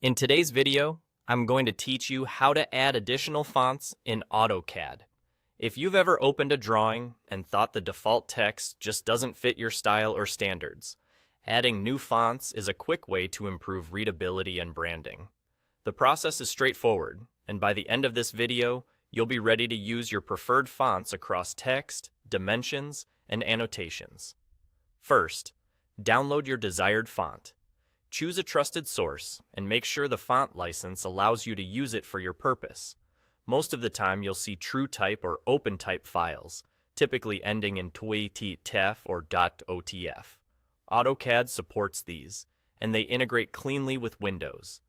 In today's video, I'm going to teach you how to add additional fonts in AutoCAD. If you've ever opened a drawing and thought the default text just doesn't fit your style or standards, adding new fonts is a quick way to improve readability and branding. The process is straightforward, and by the end of this video, you'll be ready to use your preferred fonts across text, dimensions, and annotations. First, download your desired font. Choose a trusted source and make sure the font license allows you to use it for your purpose. Most of the time you'll see TrueType or OpenType files, typically ending in .tf or .otf. AutoCAD supports these, and they integrate cleanly with Windows.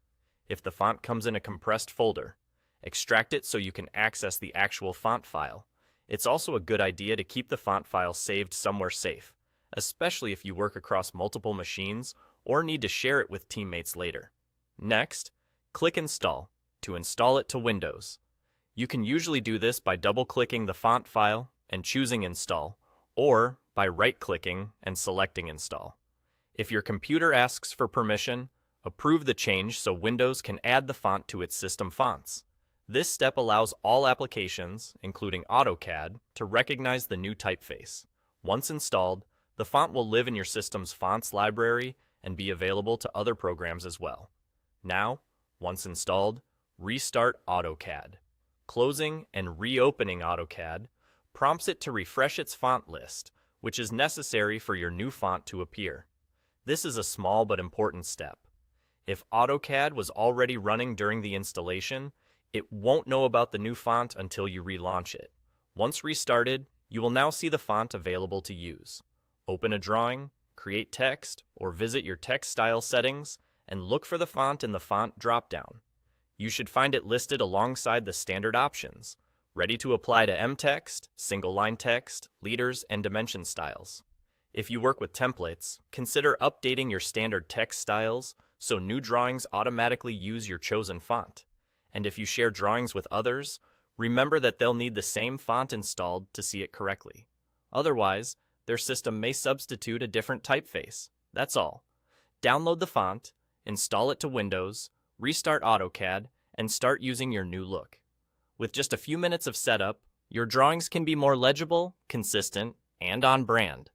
If the font comes in a compressed folder, extract it so you can access the actual font file. It's also a good idea to keep the font file saved somewhere safe, especially if you work across multiple machines or need to share it with teammates later. Next, click Install to install it to Windows. You can usually do this by double-clicking the font file and choosing Install, or by right-clicking and selecting Install. If your computer asks for permission, approve the change so Windows can add the font to its system fonts. This step allows all applications, including AutoCAD, to recognize the new typeface. Once installed, the font will live in your system's fonts library and be available to other programs as well. Now, once installed, restart AutoCAD. Closing and reopening AutoCAD prompts it to refresh its font list, which is necessary for your new font to appear. This is a small but important step. If AutoCAD was already running during the installation, it won't know about the new font until you relaunch it. Once restarted, you will now see the font available to use. Open a drawing, create text, or visit your text style settings and look for the font in the font dropdown. You should find it listed alongside the standard options, ready to apply to M-text, single-line text, leaders, and dimension styles. If you work with templates, consider updating your standard text styles so new drawings automatically use your chosen font. And if you share drawings with others, remember that they'll need the same font installed to see it correctly. Otherwise, their system may substitute a different typeface. That's all. Download the font, install it to Windows, restart AutoCAD, and start using your new look. With just a few minutes of setup, your drawings can be more legible, consistent, and on brand.